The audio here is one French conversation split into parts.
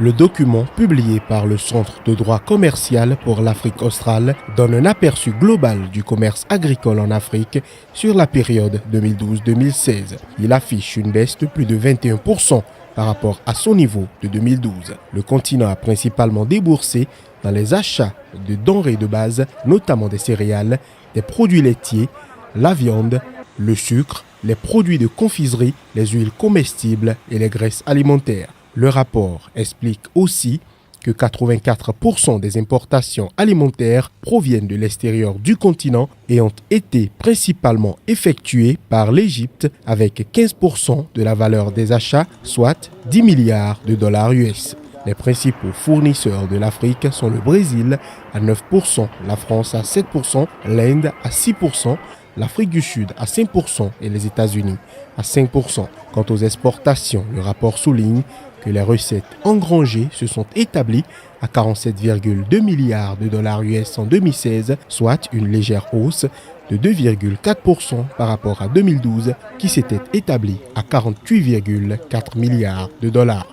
Le document publié par le Centre de droit commercial pour l'Afrique australe donne un aperçu global du commerce agricole en Afrique sur la période 2012-2016. Il affiche une baisse de plus de 21% par rapport à son niveau de 2012. Le continent a principalement déboursé dans les achats de denrées de base, notamment des céréales, des produits laitiers, la viande, le sucre, les produits de confiserie, les huiles comestibles et les graisses alimentaires. Le rapport explique aussi que 84% des importations alimentaires proviennent de l'extérieur du continent et ont été principalement effectuées par l'Égypte avec 15% de la valeur des achats, soit 10 milliards de dollars US. Les principaux fournisseurs de l'Afrique sont le Brésil à 9%, la France à 7%, l'Inde à 6%, l'Afrique du Sud à 5% et les États-Unis à 5%. Quant aux exportations, le rapport souligne que les recettes engrangées se sont établies à 47,2 milliards de dollars US en 2016, soit une légère hausse de 2,4% par rapport à 2012 qui s'était établie à 48,4 milliards de dollars.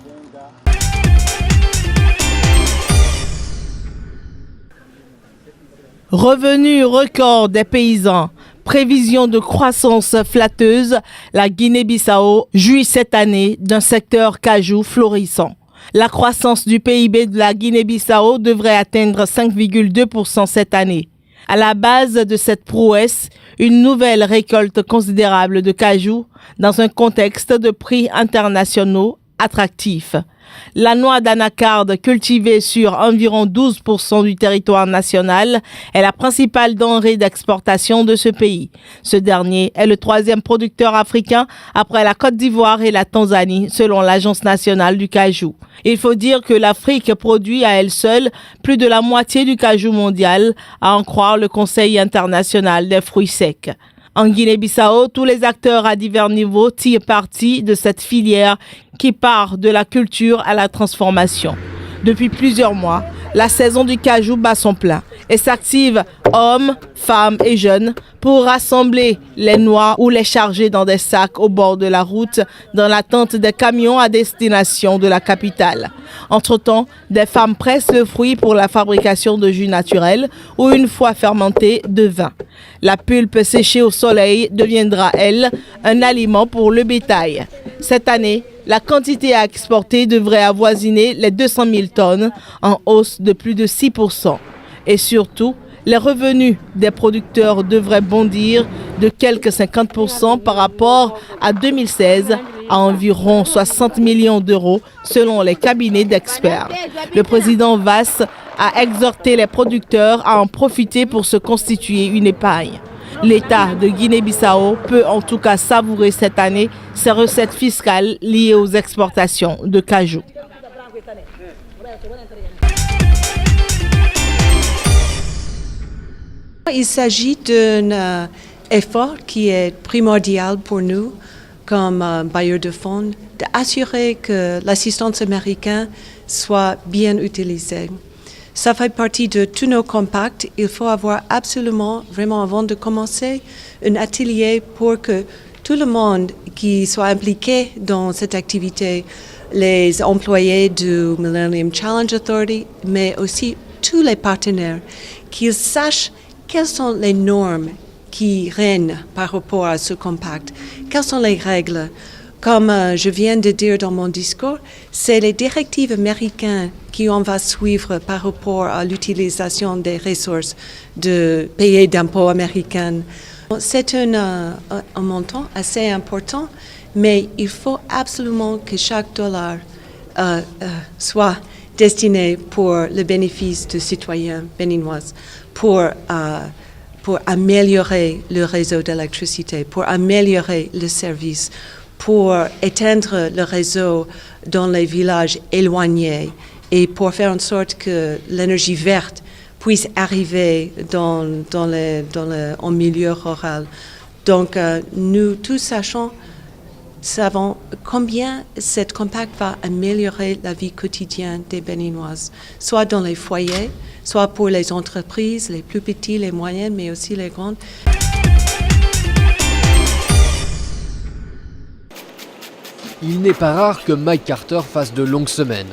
Revenus record des paysans. Prévision de croissance flatteuse, la Guinée-Bissau jouit cette année d'un secteur cajou florissant. La croissance du PIB de la Guinée-Bissau devrait atteindre 5,2% cette année. À la base de cette prouesse, une nouvelle récolte considérable de cajou dans un contexte de prix internationaux attractifs. La noix d'anacarde cultivée sur environ 12% du territoire national est la principale denrée d'exportation de ce pays. Ce dernier est le troisième producteur africain après la Côte d'Ivoire et la Tanzanie, selon l'Agence nationale du cajou. Il faut dire que l'Afrique produit à elle seule plus de la moitié du cajou mondial, à en croire le Conseil international des fruits secs. En Guinée-Bissau, tous les acteurs à divers niveaux tirent parti de cette filière qui part de la culture à la transformation. Depuis plusieurs mois, la saison du cajou bat son plein et s'active hommes, femmes et jeunes pour rassembler les noix ou les charger dans des sacs au bord de la route dans l'attente des camions à destination de la capitale. Entre-temps, des femmes pressent le fruit pour la fabrication de jus naturel ou une fois fermenté de vin. La pulpe séchée au soleil deviendra, elle, un aliment pour le bétail. Cette année, la quantité à exporter devrait avoisiner les 200 000 tonnes, en hausse de plus de 6%. Et surtout, les revenus des producteurs devraient bondir de quelques 50% par rapport à 2016, à environ 60 millions d'euros selon les cabinets d'experts. Le président Vass a exhorté les producteurs à en profiter pour se constituer une épargne. L'État de Guinée-Bissau peut en tout cas savourer cette année ses recettes fiscales liées aux exportations de cajou. Il s'agit d'un effort qui est primordial pour nous comme bailleurs de fonds, d'assurer que l'assistance américaine soit bien utilisée. Ça fait partie de tous nos compacts. Il faut avoir absolument, vraiment avant de commencer, un atelier pour que tout le monde qui soit impliqué dans cette activité, les employés du Millennium Challenge Authority, mais aussi tous les partenaires, qu'ils sachent quelles sont les normes qui règnent par rapport à ce compact, quelles sont les règles. Comme je viens de dire dans mon discours, c'est les directives américaines qu'on va suivre par rapport à l'utilisation des ressources de pays d'impôts américains. C'est un montant assez important, mais il faut absolument que chaque dollar soit destiné pour le bénéfice des citoyens béninois, pour améliorer le réseau d'électricité, pour améliorer le service, pour éteindre le réseau dans les villages éloignés et pour faire en sorte que l'énergie verte puisse arriver en milieu rural. Donc, nous tous savons combien cette compact va améliorer la vie quotidienne des Béninoises, soit dans les foyers, soit pour les entreprises, les plus petites, les moyennes, mais aussi les grandes. Il n'est pas rare que Mike Carter fasse de longues semaines.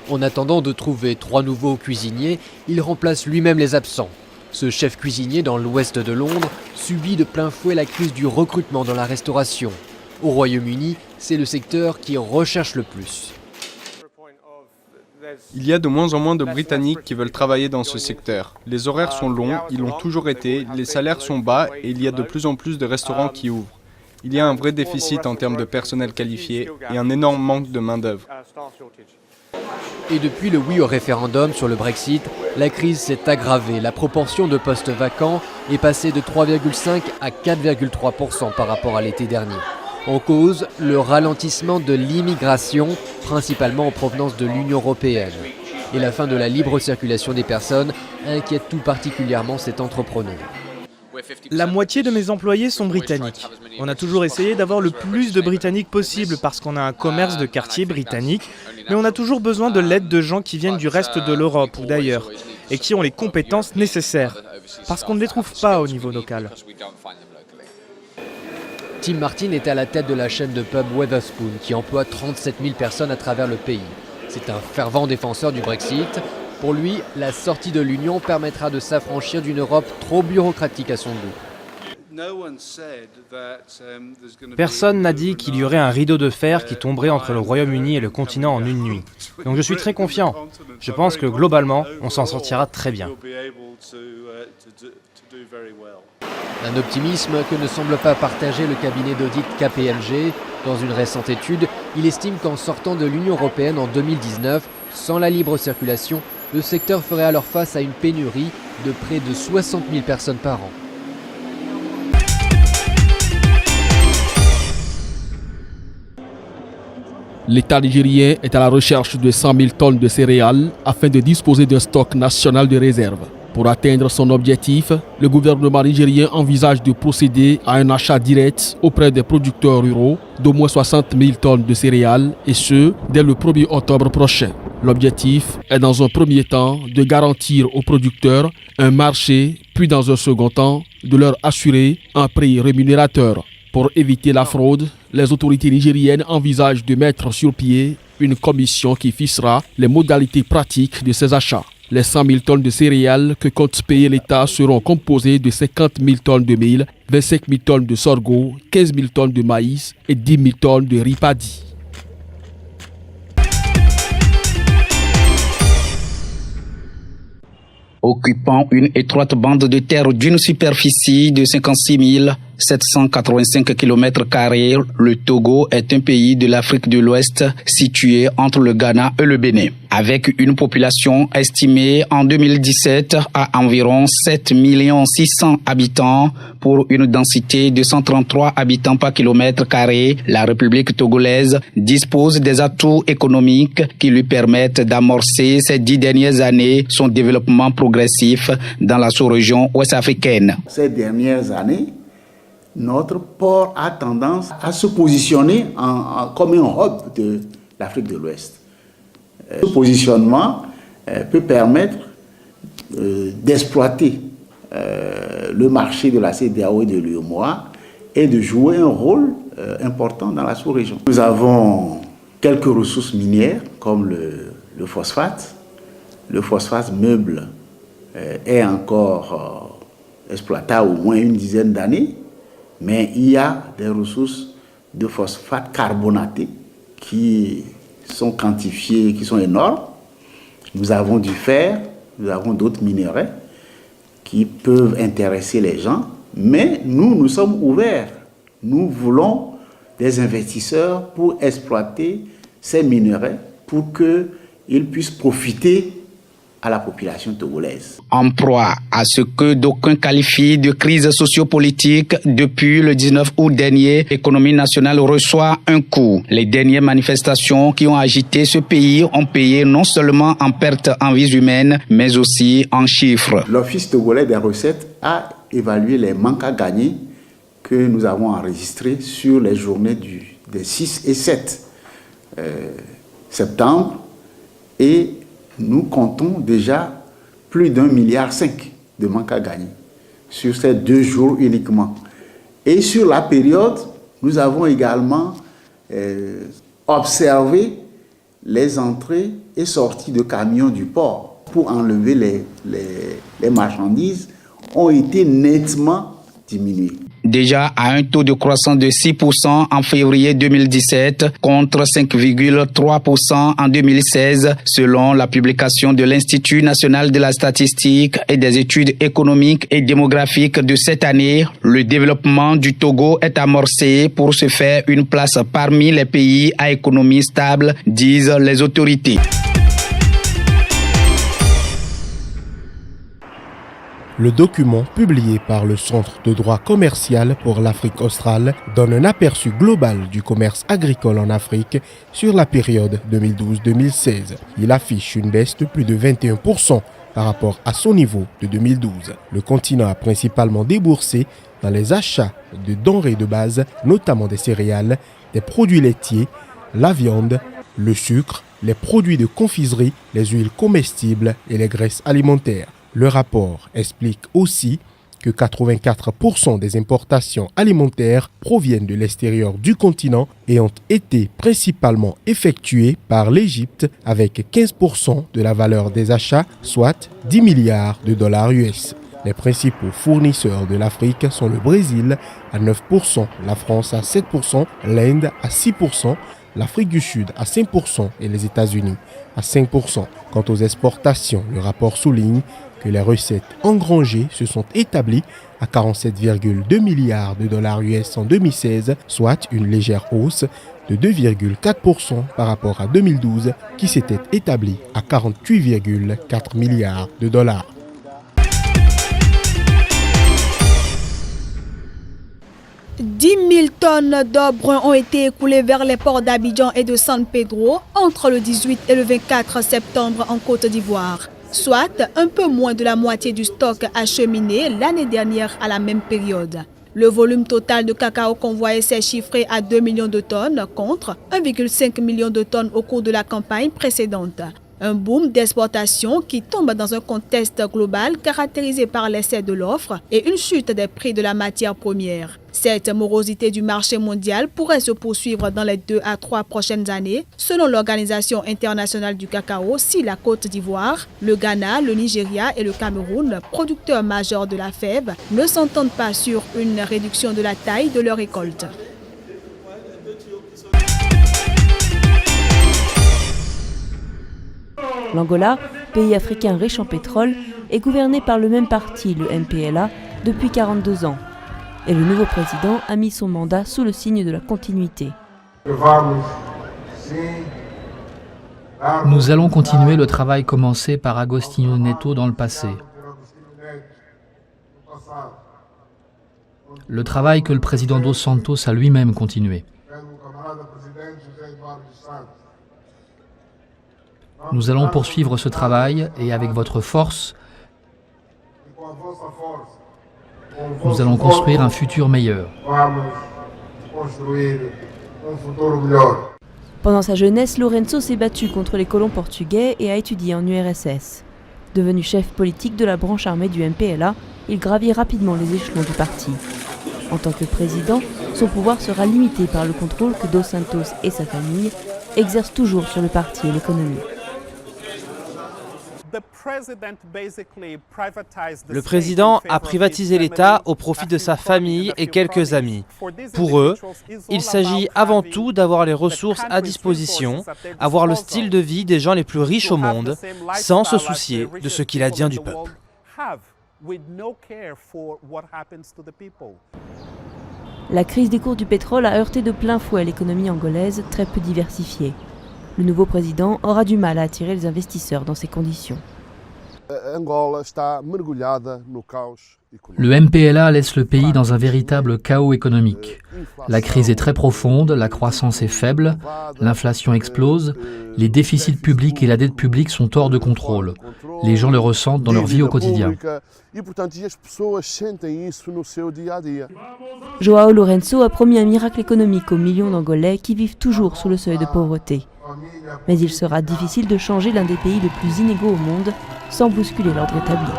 En attendant de trouver 3 nouveaux cuisiniers, il remplace lui-même les absents. Ce chef cuisinier dans l'ouest de Londres subit de plein fouet la crise du recrutement dans la restauration. Au Royaume-Uni, c'est le secteur qui recherche le plus. Il y a de moins en moins de Britanniques qui veulent travailler dans ce secteur. Les horaires sont longs, ils l'ont toujours été, les salaires sont bas et il y a de plus en plus de restaurants qui ouvrent. Il y a un vrai déficit en termes de personnel qualifié et un énorme manque de main-d'œuvre. Et depuis le oui au référendum sur le Brexit, la crise s'est aggravée. La proportion de postes vacants est passée de 3,5 à 4,3% par rapport à l'été dernier. En cause, le ralentissement de l'immigration, principalement en provenance de l'Union européenne. Et la fin de la libre circulation des personnes inquiète tout particulièrement cet entrepreneur. La moitié de mes employés sont britanniques. On a toujours essayé d'avoir le plus de Britanniques possible parce qu'on a un commerce de quartier britannique, mais on a toujours besoin de l'aide de gens qui viennent du reste de l'Europe ou d'ailleurs et qui ont les compétences nécessaires parce qu'on ne les trouve pas au niveau local. Tim Martin est à la tête de la chaîne de pub Wetherspoon qui emploie 37 000 personnes à travers le pays. C'est un fervent défenseur du Brexit. Pour lui, la sortie de l'Union permettra de s'affranchir d'une Europe trop bureaucratique à son goût. Personne n'a dit qu'il y aurait un rideau de fer qui tomberait entre le Royaume-Uni et le continent en une nuit. Donc je suis très confiant. Je pense que globalement, on s'en sortira très bien. Un optimisme que ne semble pas partager le cabinet d'audit KPMG. Dans une récente étude, il estime qu'en sortant de l'Union européenne en 2019, sans la libre circulation, le secteur ferait alors face à une pénurie de près de 60 000 personnes par an. L'État nigérien est à la recherche de 100 000 tonnes de céréales afin de disposer d'un stock national de réserve. Pour atteindre son objectif, le gouvernement nigérien envisage de procéder à un achat direct auprès des producteurs ruraux d'au moins 60 000 tonnes de céréales et ce, dès le 1er octobre prochain. L'objectif est dans un premier temps de garantir aux producteurs un marché, puis dans un second temps de leur assurer un prix rémunérateur. Pour éviter la fraude, les autorités nigériennes envisagent de mettre sur pied une commission qui fixera les modalités pratiques de ces achats. Les 100 000 tonnes de céréales que compte payer l'État seront composées de 50 000 tonnes de mil, 25 000 tonnes de sorgho, 15 000 tonnes de maïs et 10 000 tonnes de riz paddy. Occupant une étroite bande de terre d'une superficie de 56 785 km², le Togo est un pays de l'Afrique de l'Ouest situé entre le Ghana et le Bénin. Avec une population estimée en 2017 à environ 7 600 habitants pour une densité de 133 habitants par km², la République togolaise dispose des atouts économiques qui lui permettent d'amorcer ces 10 dernières années son développement progressif dans la sous-région ouest-africaine. Ces dernières années, notre port a tendance à se positionner comme un hub de l'Afrique de l'Ouest. Ce positionnement peut permettre d'exploiter le marché de la CEDEAO et de l'UEMOA et de jouer un rôle important dans la sous-région. Nous avons quelques ressources minières comme le phosphate. Le phosphate meuble est encore exploitable au moins une dizaine d'années. Mais il y a des ressources de phosphate carbonaté qui sont quantifiées, qui sont énormes. Nous avons du fer, nous avons d'autres minéraux qui peuvent intéresser les gens. Mais nous sommes ouverts. Nous voulons des investisseurs pour exploiter ces minéraux pour qu'ils puissent profiter à la population togolaise. En proie à ce que d'aucuns qualifient de crise sociopolitique, depuis le 19 août dernier, l'économie nationale reçoit un coup. Les dernières manifestations qui ont agité ce pays ont payé non seulement en pertes en vies humaines, mais aussi en chiffres. L'Office togolais des recettes a évalué les manques à gagner que nous avons enregistrés sur les journées des 6 et 7 septembre et nous comptons déjà plus d'1,5 milliard de manque à gagner sur ces 2 jours uniquement. Et sur la période, nous avons également observé les entrées et sorties de camions du port pour enlever les marchandises ont été nettement diminuées. Déjà à un taux de croissance de 6% en février 2017 contre 5,3% en 2016 selon la publication de l'Institut national de la statistique et des études économiques et démographiques de cette année. Le développement du Togo est amorcé pour se faire une place parmi les pays à économie stable, disent les autorités. Le document publié par le Centre de droit commercial pour l'Afrique australe donne un aperçu global du commerce agricole en Afrique sur la période 2012-2016. Il affiche une baisse de plus de 21% par rapport à son niveau de 2012. Le continent a principalement déboursé dans les achats de denrées de base, notamment des céréales, des produits laitiers, la viande, le sucre, les produits de confiserie, les huiles comestibles et les graisses alimentaires. Le rapport explique aussi que 84% des importations alimentaires proviennent de l'extérieur du continent et ont été principalement effectuées par l'Égypte avec 15% de la valeur des achats, soit 10 milliards de dollars US. Les principaux fournisseurs de l'Afrique sont le Brésil à 9%, la France à 7%, l'Inde à 6%, l'Afrique du Sud à 5% et les États-Unis à 5%. Quant aux exportations, le rapport souligne que les recettes engrangées se sont établies à 47,2 milliards de dollars US en 2016, soit une légère hausse de 2,4% par rapport à 2012 qui s'était établie à 48,4 milliards de dollars. « 10 000 tonnes d'or brun ont été écoulées vers les ports d'Abidjan et de San Pedro entre le 18 et le 24 septembre en Côte d'Ivoire, soit un peu moins de la moitié du stock acheminé l'année dernière à la même période. Le volume total de cacao convoyé s'est chiffré à 2 millions de tonnes contre 1,5 million de tonnes au cours de la campagne précédente. Un boom d'exportation qui tombe dans un contexte global caractérisé par l'excès de l'offre et une chute des prix de la matière première. Cette morosité du marché mondial pourrait se poursuivre dans les 2 à 3 prochaines années, selon l'Organisation internationale du cacao, si la Côte d'Ivoire, le Ghana, le Nigeria et le Cameroun, producteurs majeurs de la fève, ne s'entendent pas sur une réduction de la taille de leur récolte. L'Angola, pays africain riche en pétrole, est gouverné par le même parti, le MPLA, depuis 42 ans. Et le nouveau président a mis son mandat sous le signe de la continuité. Nous allons continuer le travail commencé par Agostinho Neto dans le passé. Le travail que le président Dos Santos a lui-même continué. Nous allons poursuivre ce travail et avec votre force, nous allons construire un futur meilleur. Pendant sa jeunesse, Lourenço s'est battu contre les colons portugais et a étudié en URSS. Devenu chef politique de la branche armée du MPLA, il gravit rapidement les échelons du parti. En tant que président, son pouvoir sera limité par le contrôle que Dos Santos et sa famille exercent toujours sur le parti et l'économie. Le président a privatisé l'État au profit de sa famille et quelques amis. Pour eux, il s'agit avant tout d'avoir les ressources à disposition, avoir le style de vie des gens les plus riches au monde, sans se soucier de ce qu'il advient du peuple. La crise des cours du pétrole a heurté de plein fouet l'économie angolaise, très peu diversifiée. Le nouveau président aura du mal à attirer les investisseurs dans ces conditions. Le MPLA laisse le pays dans un véritable chaos économique. La crise est très profonde, la croissance est faible, l'inflation explose, les déficits publics et la dette publique sont hors de contrôle. Les gens le ressentent dans leur vie au quotidien. João Lourenço a promis un miracle économique aux millions d'Angolais qui vivent toujours sous le seuil de pauvreté. Mais il sera difficile de changer l'un des pays les plus inégaux au monde sans bousculer l'ordre établi.